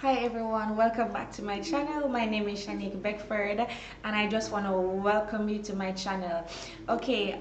Hi everyone, welcome back to my channel. My name is Shanique Beckford and I just want to welcome you to my channel. Okay,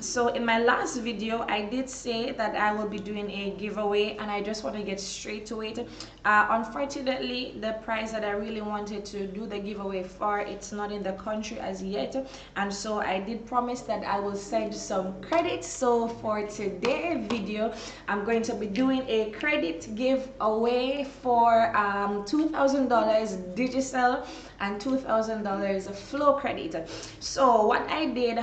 so in my last video I did say that I will be doing a giveaway and I just want to get straight to it. Unfortunately, the prize that I really wanted to do the giveaway for, it's not in the country as yet, and so I did promise that I will send some credits. So for today's video I'm going to be doing a credit giveaway for $2,000 digital and $2,000 flow credit. So what I did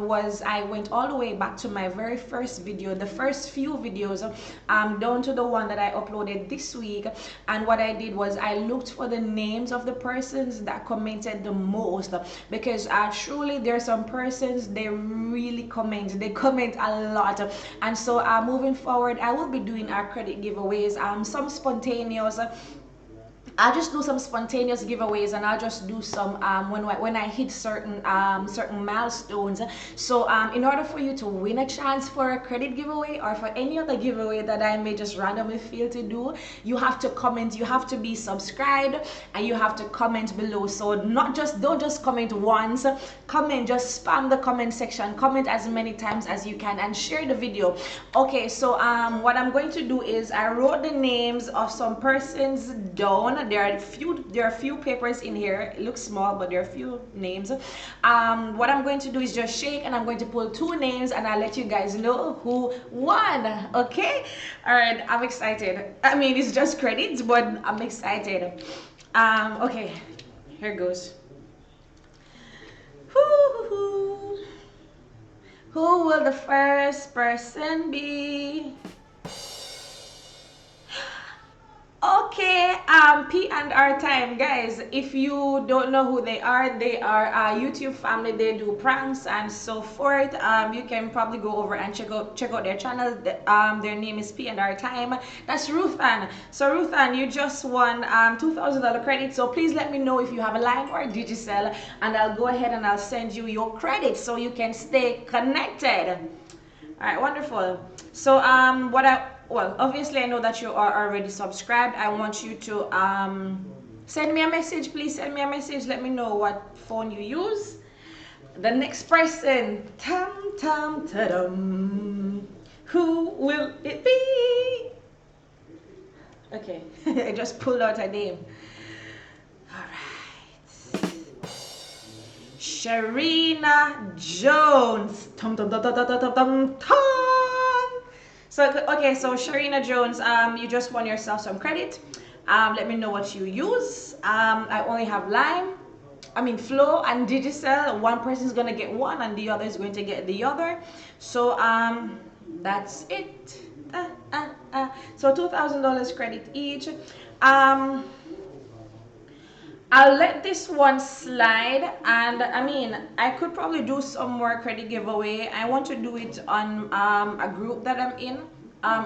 was I went all the way back to my very first video, the first few videos, down to the one that I uploaded this week, and what I did was I looked for the names of the persons that commented the most, because truly there are some persons, they really comment, they comment a lot, and so moving forward I will be doing our credit giveaways, some spontaneous. I'll just do some spontaneous giveaways, and I'll just do some when I hit certain certain milestones. So in order for you to win a chance for a credit giveaway or for any other giveaway that I may just randomly feel to do, you have to comment, you have to be subscribed, and you have to comment below. So don't just comment once, comment, just spam the comment section, comment as many times as you can, and share the video. Okay, so what I'm going to do is I wrote the names of some persons down. There are a few papers in here. It looks small, but there are a few names. What I'm going to do is just shake, and I'm going to pull two names, and I'll let you guys know who won. Okay, all right, I'm excited. I mean, it's just credits, but I'm excited. Okay, here goes. Who will the first person be? Okay, P&R time, guys. If you don't know who they are a YouTube family. They do pranks and so forth. You can probably go over and check out their channel. Their name is P&R time. That's Ruthann. So Ruthann, you just won $2,000 credit. So please let me know if you have a line or a Digicel, and I'll go ahead and I'll send you your credit so you can stay connected. All right, wonderful. So well, obviously I know that you are already subscribed. I want you to send me a message. Please send me a message. Let me know what phone you use. The next person, tam tam ta-dum. Who will it be? Okay, I just pulled out a name. All right, Sharina Jones. Tum tum tum tum tum tum tum tum. So okay, so Sharina Jones, you just won yourself some credit. Let me know what you use. I only have Flow and Digicel. One person is gonna get one, and the other is going to get the other. So that's it. So $2,000 credit each. I'll let this one slide, and I mean, I could probably do some more credit giveaway. I want to do it on a group that I'm in,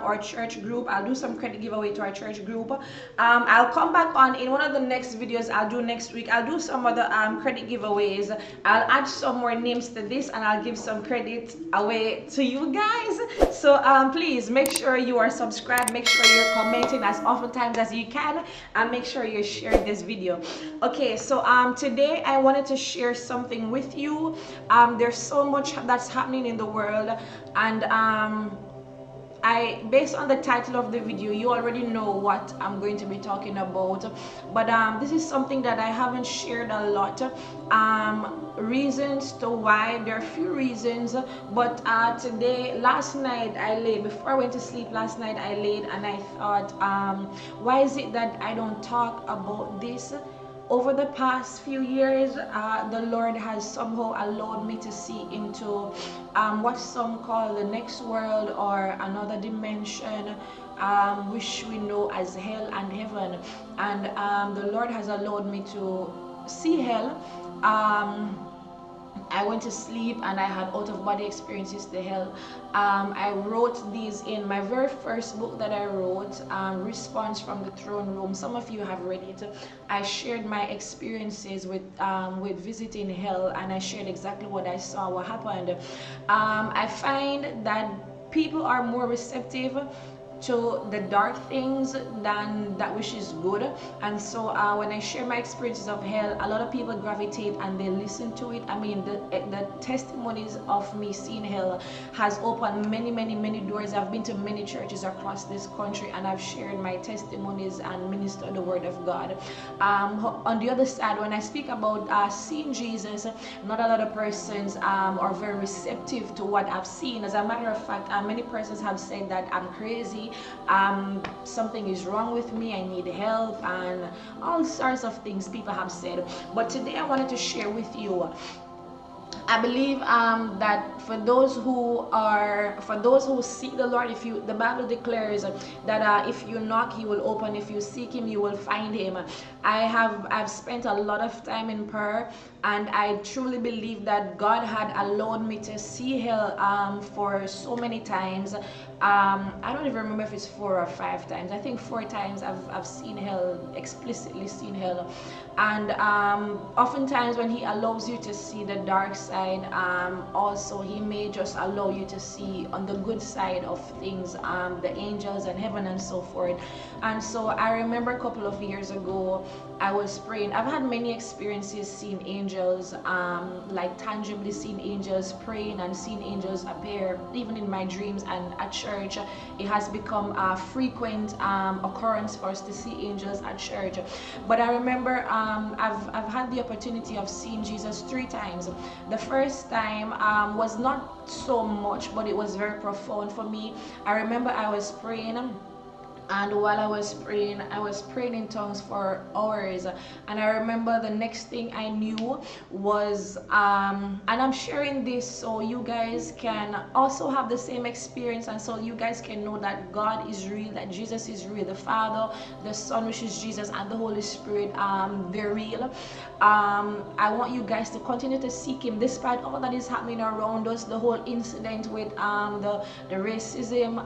or church group. I'll do some credit giveaway to our church group. I'll come back on in one of the next videos I'll do next week. I'll do some other credit giveaways. I'll add some more names to this, and I'll give some credit away to you guys. So please make sure you are subscribed, make sure you're commenting as often times as you can, and make sure you share this video. Okay, so today I wanted to share something with you. There's so much that's happening in the world, and I based on the title of the video, you already know what I'm going to be talking about. But this is something that I haven't shared a lot. Reasons to why, there are a few reasons, but today, last night I laid, before I went to sleep last night, I laid and I thought, why is it that I don't talk about this? Over the past few years, the Lord has somehow allowed me to see into what some call the next world or another dimension, which we know as hell and heaven. And the Lord has allowed me to see hell. I went to sleep and I had out of body experiences to hell. I wrote these in my very first book that I wrote, Response from the Throne Room. Some of you have read it. I shared my experiences with visiting hell, and I shared exactly what I saw, what happened. I find that people are more receptive to the dark things than that which is good. And so when I share my experiences of hell, a lot of people gravitate and they listen to it. I mean, the testimonies of me seeing hell has opened many doors. I've been to many churches across this country and I've shared my testimonies and ministered the word of God. On the other side, when I speak about seeing Jesus, not a lot of persons are very receptive to what I've seen. As a matter of fact, many persons have said that I'm crazy, something is wrong with me, I need help, and all sorts of things people have said. But today I wanted to share with you, I believe that for those who seek the Lord, the Bible declares that if you knock, He will open. If you seek Him, you will find Him. I've spent a lot of time in prayer, and I truly believe that God had allowed me to see hell for so many times. I don't even remember if it's 4 or 5 times. I think 4 times I've seen hell, explicitly seen hell. And oftentimes when He allows you to see the dark side, also He may just allow you to see on the good side of things, the angels and heaven and so forth. And so I remember a couple of years ago, I was praying. I've had many experiences seeing angels, like tangibly seeing angels, praying and seeing angels appear, even in my dreams and at church. It has become a frequent occurrence for us to see angels at church. But I remember I've had the opportunity of seeing Jesus 3 times. The first time was not so much, but it was very profound for me. I remember I was praying, and while I was praying in tongues for hours. And I remember the next thing I knew was, and I'm sharing this so you guys can also have the same experience, and so you guys can know that God is real, that Jesus is real, the Father, the Son, which is Jesus, and the Holy Spirit, they're real. I want you guys to continue to seek Him despite all that is happening around us, the whole incident with the racism,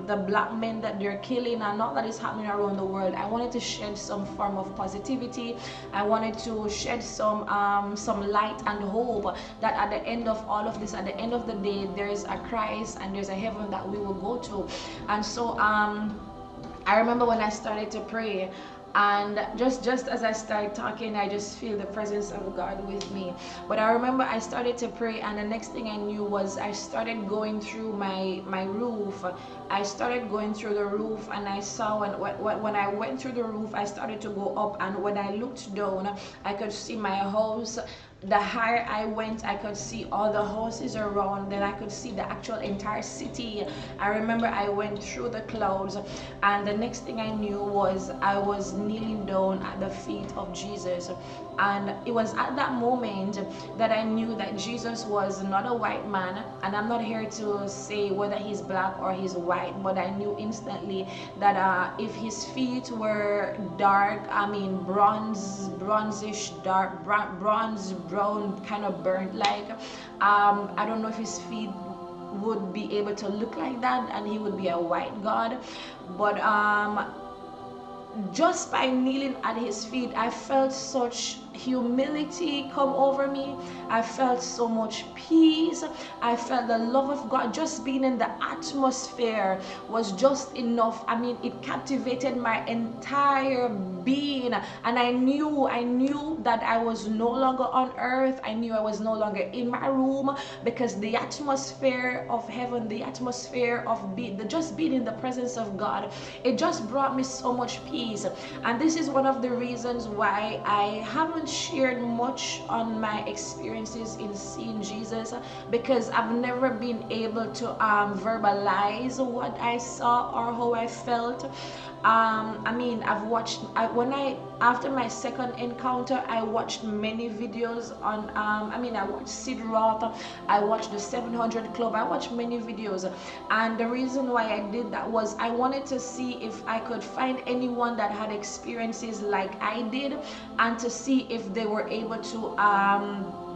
the black men that they're killing, and all that is happening around the world. I wanted to shed some form of positivity. I wanted to shed some light and hope that at the end of all of this, at the end of the day, there is a Christ and there's a heaven that we will go to. And so I remember when I started to pray, and just as I started talking, I just feel the presence of God with me. But I remember I started to pray, and the next thing I knew was I started going through my roof. I started going through the roof, and I saw when I went through the roof, I started to go up, and when I looked down, I could see my house. The higher I went, I could see all the houses around, then I could see the actual entire city. I remember I went through the clouds, and the next thing I knew was I was kneeling down at the feet of Jesus. And it was at that moment that I knew that Jesus was not a white man, and I'm not here to say whether He's black or He's white, but I knew instantly that if His feet were dark, I mean bronzish dark, bronze brown, kind of burnt like, I don't know if His feet would be able to look like that and He would be a white God. But just by kneeling at his feet, I felt such humility come over me. I felt so much peace. I felt the love of God. Just being in the atmosphere was just enough. I mean, it captivated my entire being, and I knew that I was no longer on earth. I knew I was no longer in my room, because the atmosphere of heaven, the atmosphere of just being in the presence of God, it just brought me so much peace. And this is one of the reasons why I haven't shared much on my experiences in seeing Jesus, because I've never been able to verbalize what I saw or how I felt. I mean, after my second encounter, I watched many videos on I watched Sid Roth, I watched the 700 Club, I watched many videos. And the reason why I did that was I wanted to see if I could find anyone that had experiences like I did, and to see if they were able to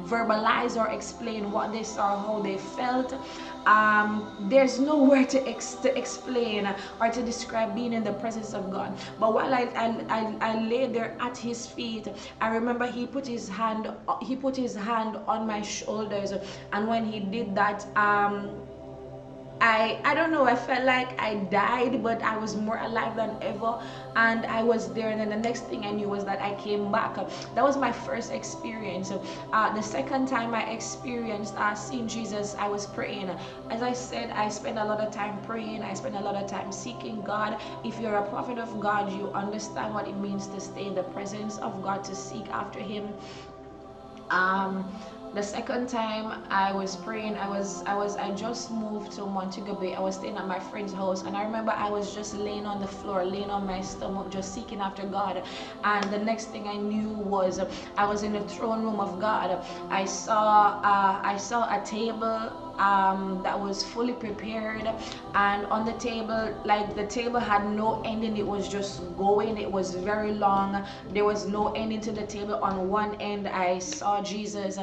verbalize or explain what they saw, how they felt. There's no word to explain or to describe being in the presence of God. But while I lay there at his feet, I remember he put his hand on my shoulders, and when he did that, I don't know, I felt like I died, but I was more alive than ever, and I was there. And then the next thing I knew was that I came back. That was my first experience. The second time I experienced seeing Jesus, I was praying. As I said, I spend a lot of time praying. I spend a lot of time seeking God. If you're a prophet of God, you understand what it means to stay in the presence of God, to seek after him. The second time I was praying, I just moved to Montego. I was staying at my friend's house, and I remember I was just laying on the floor, laying on my stomach, just seeking after God. And the next thing I knew was I was in the throne room of God. I saw a table that was fully prepared, and on the table, like, the table had no ending, it was just going, it was very long, there was no ending to the table. On one end I saw Jesus,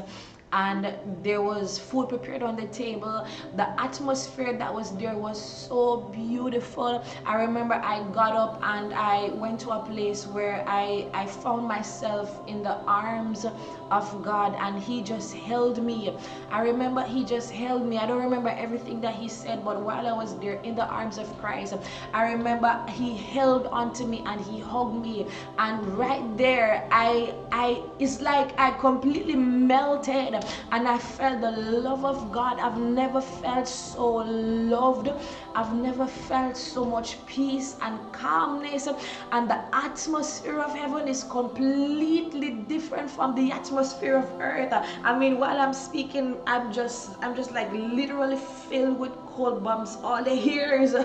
and there was food prepared on the table. The atmosphere that was there was so beautiful. I remember I got up and I went to a place where I found myself in the arms of God, and he just held me. I remember he just held me. I don't remember everything that he said, but while I was there in the arms of Christ, I remember he held onto me and he hugged me, and right there it's like I completely melted, and I felt the love of God. I've never felt so loved. I've never felt so much peace and calmness, and the atmosphere of heaven is completely different from the atmosphere of earth. I mean, while I'm speaking, I'm just like literally filled with cold bumps. All the hairs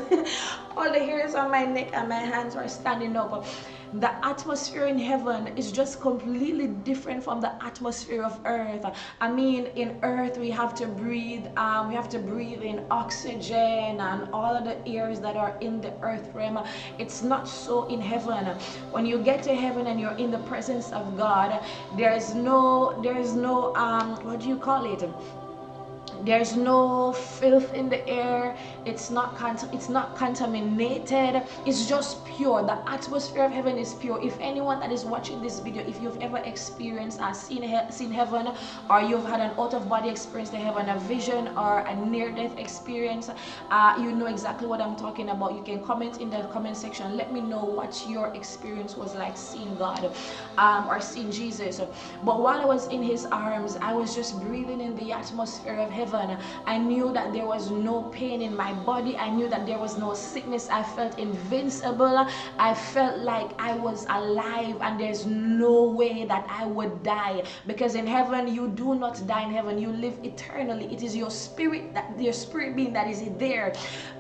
all the hairs on my neck and my hands are standing up. The atmosphere in heaven is just completely different from the atmosphere of earth. I mean, in earth we have to breathe in oxygen and all of the airs that are in the earth realm. It's not so in heaven. When you get to heaven and you're in the presence of God, there's no what do you call it? There's no filth in the air. It's not contaminated. It's just pure. The atmosphere of heaven is pure. If anyone that is watching this video, if you've ever experienced seen heaven, or you've had an out-of-body experience to heaven, a vision or a near-death experience, you know exactly what I'm talking about. You can comment in the comment section. Let me know what your experience was like seeing God or seeing Jesus. But while I was in his arms, I was just breathing in the atmosphere of heaven. I knew that there was no pain in my body. I knew that there was no sickness. I felt invincible. I felt like I was alive, and there's no way that I would die, because in heaven you do not die. In heaven you live eternally. It is your spirit being that is there.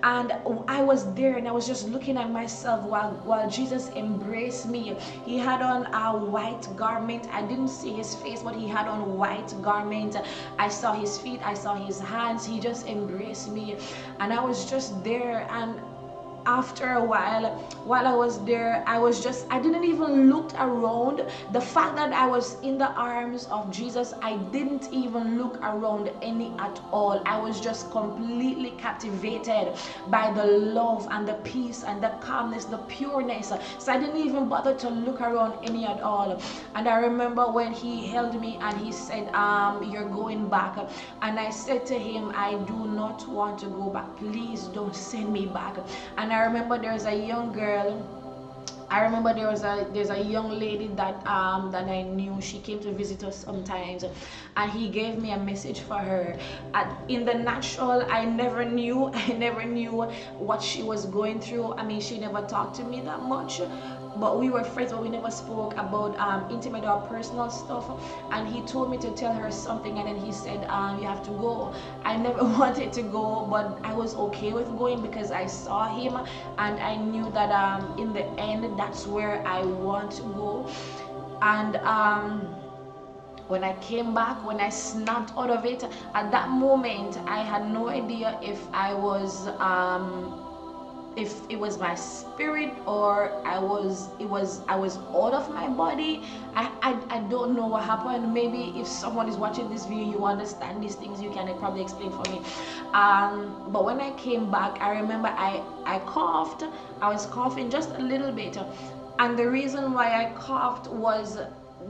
And I was there, and I was just looking at myself while Jesus embraced me. He had on a white garment. I didn't see his face, but he had on a white garment. I saw his feet, I saw his hands. He just embraced me, and I was just there, and after a while I was there, I didn't even look around. The fact that I was in the arms of Jesus, I didn't even look around any at all. I was just completely captivated by the love and the peace and the calmness, the pureness. So I didn't even bother to look around any at all. And I remember when he held me and he said, you're going back. And I said to him, I do not want to go back. Please don't send me back. And I remember there's a young girl. I remember there's a young lady that that I knew. She came to visit us sometimes, and he gave me a message for her. In the natural, I never knew what she was going through. I mean, she never talked to me that much, but we were friends, but we never spoke about intimate or personal stuff. And he told me to tell her something, and then he said, you have to go. I never wanted to go, but I was okay with going because I saw him, and I knew that in the end, that's where I want to go. And when I came back, when I snapped out of it, at that moment I had no idea if I was if it was my spirit or I was out of my body. I don't know what happened. Maybe if someone is watching this video, you understand these things, you can probably explain for me. But when I came back, I remember I coughed. I was coughing just a little bit, and the reason why I coughed was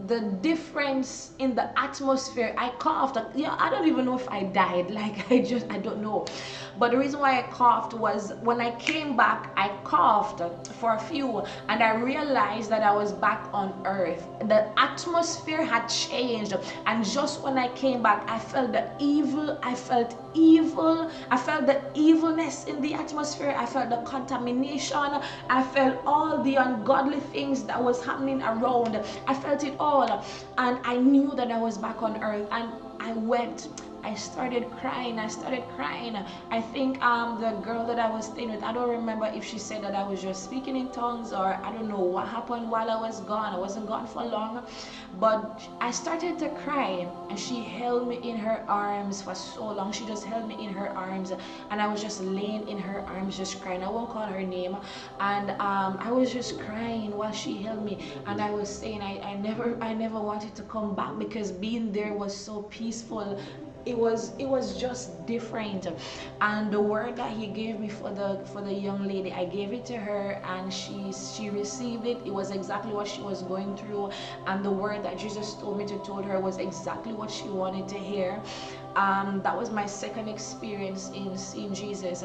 the difference in the atmosphere. I coughed. Yeah, I don't even know if I died. Like, I don't know. But the reason why I coughed was when I came back, I coughed for a few, and I realized that I was back on earth. The atmosphere had changed, and just when I came back, I felt the evil. I felt evil. I felt the evilness in the atmosphere. I felt the contamination. I felt all the ungodly things that was happening around. I felt it all, and I knew that I was back on earth, and I wept. I started crying. I think the girl that I was staying with, I don't remember if she said that I was just speaking in tongues, or I don't know what happened while I was gone. I wasn't gone for long, but I started to cry, and she held me in her arms for so long. She just held me in her arms, and I was just laying in her arms just crying. I won't call her name. And I was just crying while she held me, and I was saying I never wanted to come back, because being there was so peaceful. It was just different. And the word that he gave me for the young lady, I gave it to her, and she received it. It was exactly what she was going through, and the word that Jesus told me to tell her was exactly what she wanted to hear. That was my second experience in seeing Jesus.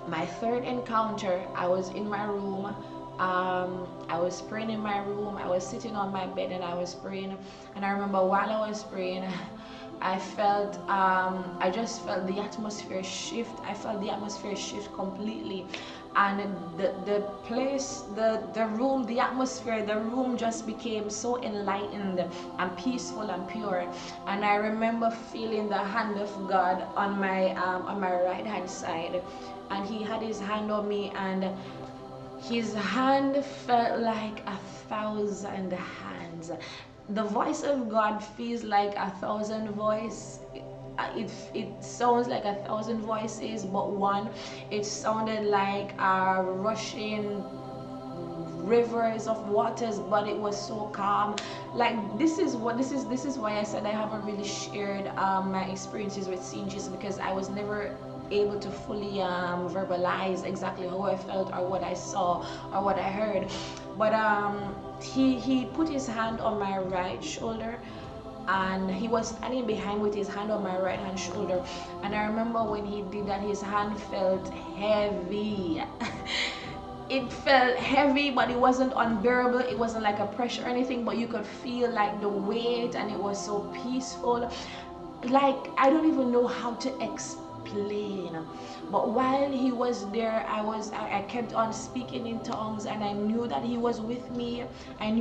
My third encounter, I was in my room. I was praying in my room. I was sitting on my bed and I was praying, and I remember while I was praying, I just felt the atmosphere shift. I felt the atmosphere shift completely, and the place, the room, the atmosphere, the room just became so enlightened and peaceful and pure. And I remember feeling the hand of God on my right hand side, and he had his hand on me, and his hand felt like 1,000 hands. The voice of God feels like 1,000 voices. It sounds like 1,000 voices, but one, it sounded like rushing rivers of waters, but it was so calm. Like, this is why I said I haven't really shared my experiences with seeing Jesus, because I was never able to fully verbalize exactly how I felt or what I saw or what I heard. But he put his hand on my right shoulder, and he was standing behind with his hand on my right hand shoulder. And I remember when he did that, his hand felt heavy. It felt heavy, but it wasn't unbearable. It wasn't like a pressure or anything, but you could feel like the weight, and it was so peaceful. Like, I don't even know how to explain. But while he was there, I kept on speaking in tongues, and I knew that he was with me. And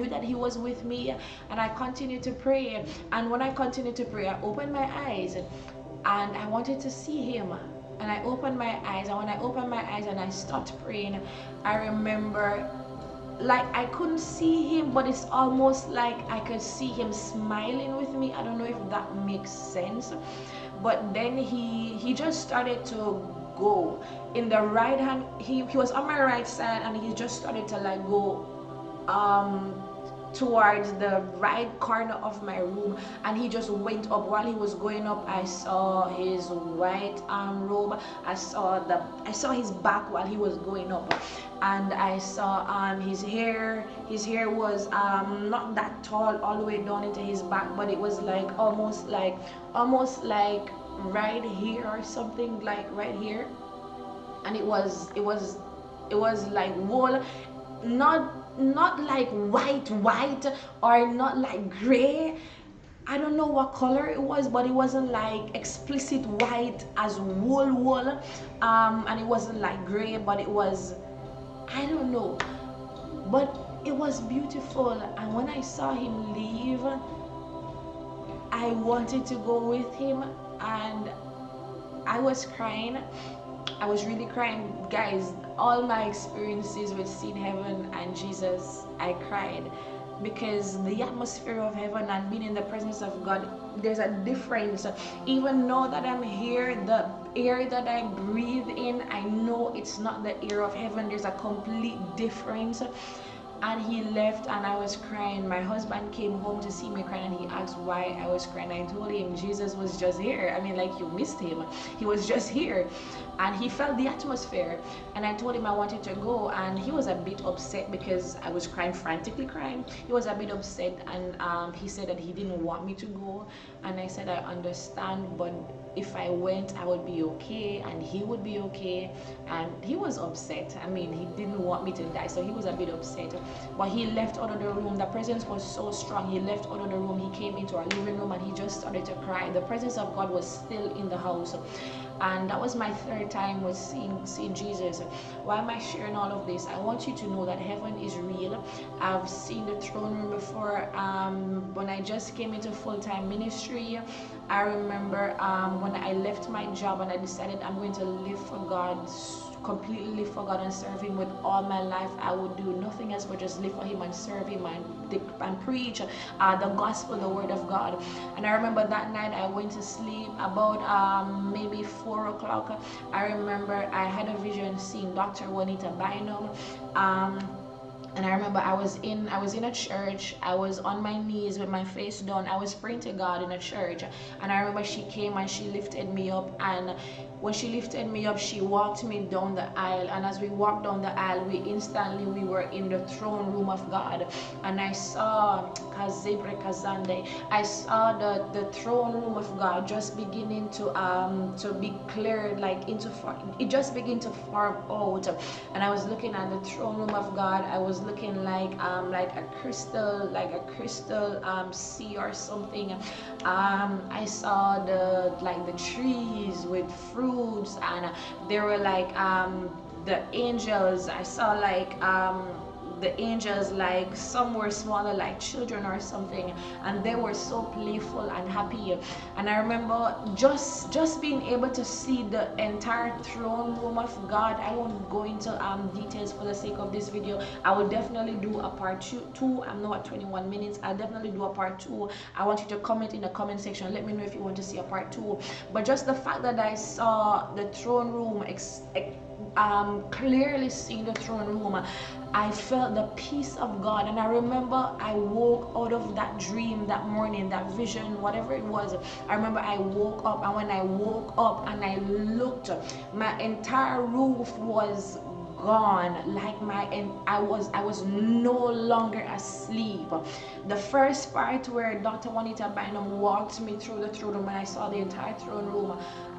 I continued to pray. And when I continued to pray, I opened my eyes, and I wanted to see him. And I opened my eyes, and when I opened my eyes and I stopped praying, I remember, like, I couldn't see him, but it's almost like I could see him smiling with me. I don't know if that makes sense. But then he just started to go. In the right hand, he was on my right side, and he just started to like go towards the right corner of my room, and he just went up. While he was going up, I saw his white robe. I saw his back while he was going up, and I saw his hair was not that tall all the way down into his back, but it was like almost like right here or something, like right here. And it was like wool, not like white or not like gray. I don't know what color it was, but it wasn't like explicit white as wool, and it wasn't like gray, but it was, I don't know, but it was beautiful. And when I saw him leave, I wanted to go with him, and I was crying. I was really crying, guys. All my experiences with seeing heaven and Jesus, I cried, because the atmosphere of heaven and being in the presence of God, there's a difference. Even now that I'm here, the air that I breathe in, I know it's not the air of heaven. There's a complete difference. And he left, and I was crying. My husband came home to see me crying, and he asked why I was crying. I told him Jesus was just here. I mean, like, you missed him. He was just here, and he felt the atmosphere. And I told him I wanted to go, and he was a bit upset because I was crying, frantically crying. He was a bit upset, and he said that he didn't want me to go. And I said I understand, but if I went, I would be okay, and he would be okay. And he was upset. I mean, he didn't want me to die, so he was a bit upset. But he left out of the room. The presence was so strong. He left out of the room. He came into our living room, and he just started to cry. The presence of God was still in the house. And that was my third time with seeing Jesus. Why am I sharing all of this? I want you to know that heaven is real. I've seen the throne room before. When I just came into full-time ministry, I remember when I left my job and I decided I'm going to live for God, completely live for God and serve him with all my life. I would do nothing else but just live for him and serve him and preach the gospel, the word of God. And I remember that night I went to sleep about maybe 4 o'clock. I remember I had a vision seeing Dr. Juanita Bynum. And I remember I was in a church. I was on my knees with my face down. I was praying to God in a church. And I remember she came and she lifted me up. And when she lifted me up, she walked me down the aisle. And as we walked down the aisle, we were in the throne room of God. And I saw I saw the throne room of God just beginning to be cleared, like it just began to form out. And I was looking at the throne room of God. I was looking like a crystal sea or something. I saw the trees with fruits, and they were like the angels. I saw like the angels, like some were smaller, like children or something, and they were so playful and happy. And I remember just being able to see the entire throne room of God. I won't go into details for the sake of this video. I will definitely do a part two. I'm now at 21 minutes. I'll definitely do a part 2. I want you to comment in the comment section. Let me know if you want to see a part 2. But just the fact that I saw the throne room, clearly seeing the throne room, I felt the peace of God. And I remember I woke out of that dream that morning, that vision, whatever it was. I remember I woke up, and when I woke up and I looked, my entire roof was gone. Like I was no longer asleep. The first part where Dr. Juanita Bynum walked me through the throne room and I saw the entire throne room,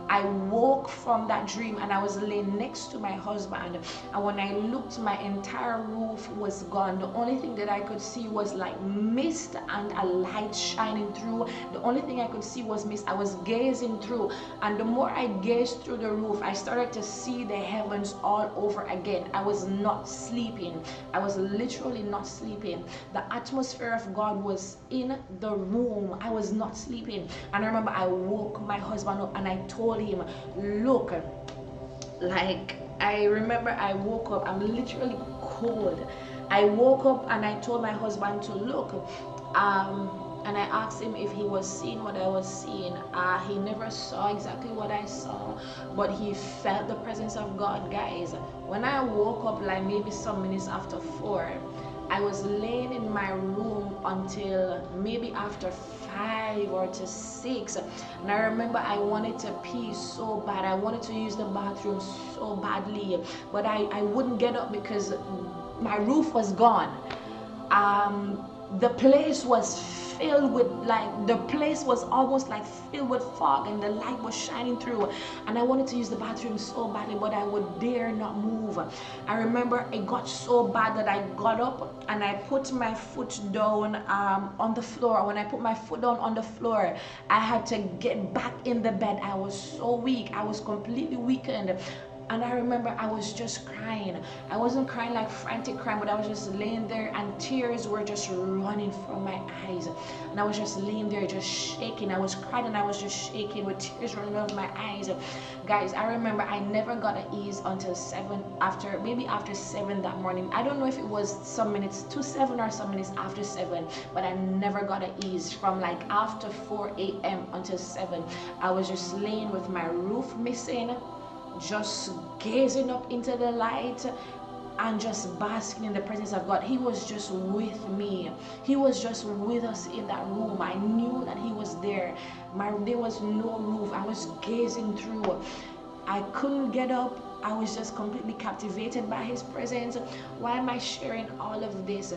I woke from that dream and I was laying next to my husband, and when I looked, my entire roof was gone. The only thing that I could see was like mist and a light shining through. The only thing I could see was mist. I was gazing through, and the more I gazed through the roof, I started to see the heavens all over again. I was not sleeping. I was literally not sleeping. The atmosphere of God was in the room. I was not sleeping. And I remember I woke my husband up and I told him, look, like, I remember I woke up, I'm literally cold. I woke up and I told my husband to look, and I asked him if he was seeing what I was seeing. He never saw exactly what I saw, but he felt the presence of God, guys. When I woke up, like maybe some minutes after 4, I was laying in my room until maybe after 5 or to 6, and I remember I wanted to pee so bad. I wanted to use the bathroom so badly, but I wouldn't get up because my roof was gone. The place was filled with, like, the place was almost like filled with fog, and the light was shining through, and I wanted to use the bathroom so badly, but I would dare not move. I remember it got so bad that I got up and I put my foot down on the floor. When I put my foot down on the floor, I had to get back in the bed. I was so weak. I was completely weakened. And I remember I was just crying. I wasn't crying like frantic crying, but I was just laying there, and tears were just running from my eyes. And I was just laying there just shaking. I was crying and I was just shaking with tears running out of my eyes. Guys, I remember I never got an ease until 7, maybe after 7 that morning. I don't know if it was some minutes to 7 or some minutes after 7, but I never got an ease from like after 4 a.m. until 7. I was just laying with my roof missing, just gazing up into the light and just basking in the presence of God. He was just with me. He was just with us in that room. I knew that he was there. There was no roof. I was gazing through. I couldn't get up. I was just completely captivated by his presence. Why am I sharing all of this?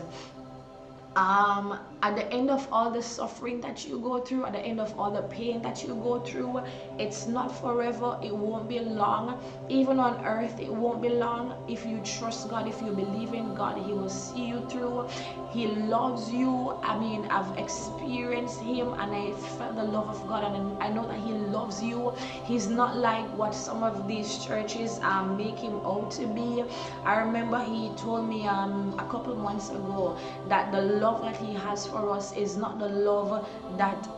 At the end of all the suffering that you go through, at the end of all the pain that you go through, it's not forever. It won't be long. Even on earth, it won't be long. If you trust God, if you believe in God, he will see you through. He loves you. I mean, I've experienced him and I felt the love of God, and I know that he loves you. He's not like what some of these churches make him out to be. I remember he told me a couple months ago that the love that he has for us is not the love that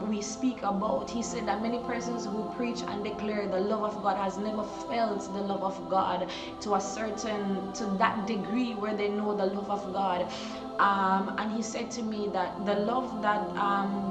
we speak about. He said that many persons who preach and declare the love of God has never felt the love of God to that degree where they know the love of God. And he said to me that the love that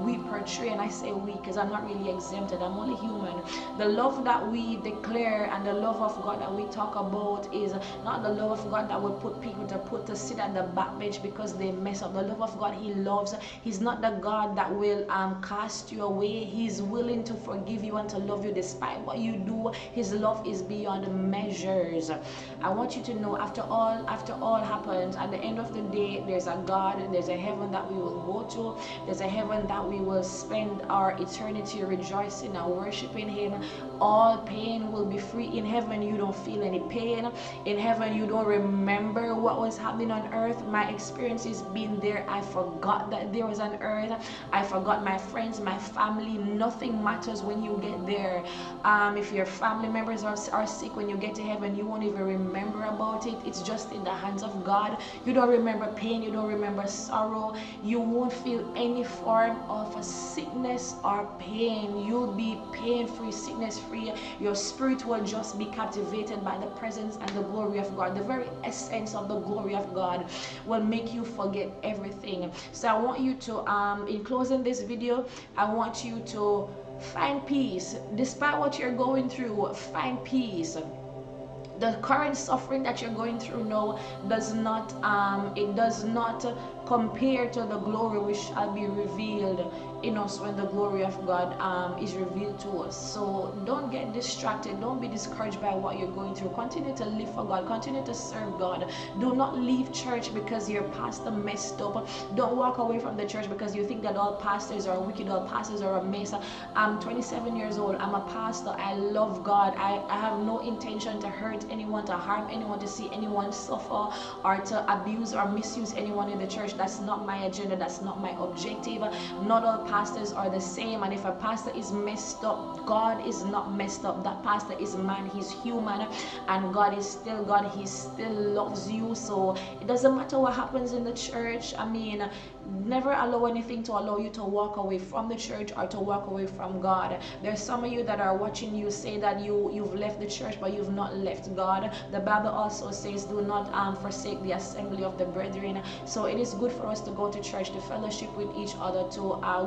we portray, and I say we because I'm not really exempted, I'm only human. The love that we declare and the love of God that we talk about is not the love of God that would put people to sit at the back bench because they mess up. The love of God he loves. He's not the God that will cast you away. He's willing to forgive you and to love you despite what you do. His love is beyond measures. I want you to know, after all happens, at the end of the day, there's a God, there's a heaven that we will go to, there's a heaven that we will spend our eternity rejoicing and worshiping him. All pain will be free. In heaven you don't feel any pain. In heaven you don't remember what was happening on earth. My experience is being there. I forgot that there was an earth. I forgot my friends, my family. Nothing matters when you get there. If your family members are sick, when you get to heaven you won't even remember about it. It's just in the hands of God. You don't remember pain, you don't remember sorrow. You won't feel any form of a sickness or pain. You'll be pain-free, sickness-free. Your spirit will just be captivated by the presence and the glory of God. The very essence of the glory of God will make you forget everything. So I want you to in closing this video, I want you to find peace despite what you're going through. Find peace. The current suffering that you're going through now does not compare to the glory which shall be revealed in us when the glory of God is revealed to us. So don't get distracted. Don't be discouraged by what you're going through. Continue to live for God. Continue to serve God. Do not leave church because your pastor messed up. Don't walk away from the church because you think that all pastors are wicked, all pastors are a mess. I'm 27 years old. I'm a pastor. I love God. I have no intention to hurt anyone, to harm anyone, to see anyone suffer, or to abuse or misuse anyone in the church. That's not my agenda. That's not my objective. Not all pastors are the same, and if a pastor is messed up, God is not messed up. That pastor is man, he's human, and God is still God. He still loves you. So it doesn't matter what happens in the church. I mean, never allow anything to allow you to walk away from the church or to walk away from God. There's some of you that are watching you say that you've left the church, but you've not left God. The Bible also says, do not forsake the assembly of the brethren. So it is good for us to go to church, to fellowship with each other, to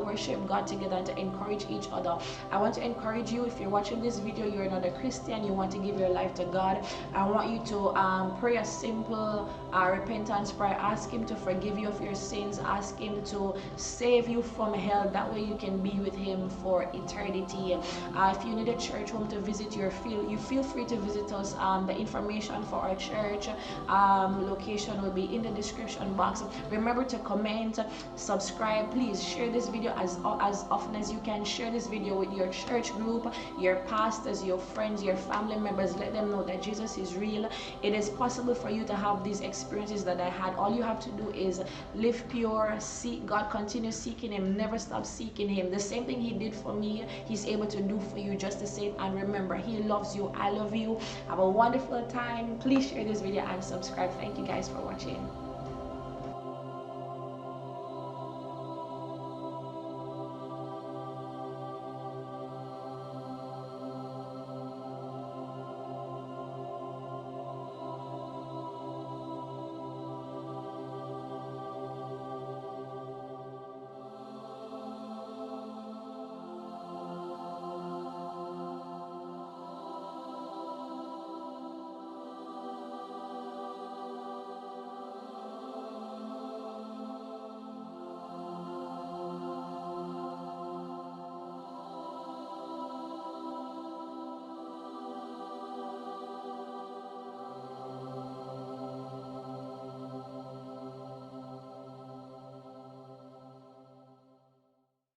worship God together, and to encourage each other. I want to encourage you, if you're watching this video, you're not a Christian, you want to give your life to God, I want you to pray a simple repentance prayer. Ask Him to forgive you of your sins. Ask Him to save you from hell. That way you can be with Him for eternity. If you need a church home to visit, you feel free to visit us. The information for our church location will be in the description box. Remember to comment, subscribe. Please share this video as often as you can. Share this video with your church group, your pastors, your friends, your family members. Let them know that Jesus is real. It is possible for you to have these experiences that I had. All you have to do is live pure, seek God, continue seeking Him, never stop seeking Him. The same thing He did for me, He's able to do for you just the same. And remember, He loves you. I love you. Have a wonderful time. Please share this video and subscribe. Thank you guys for watching.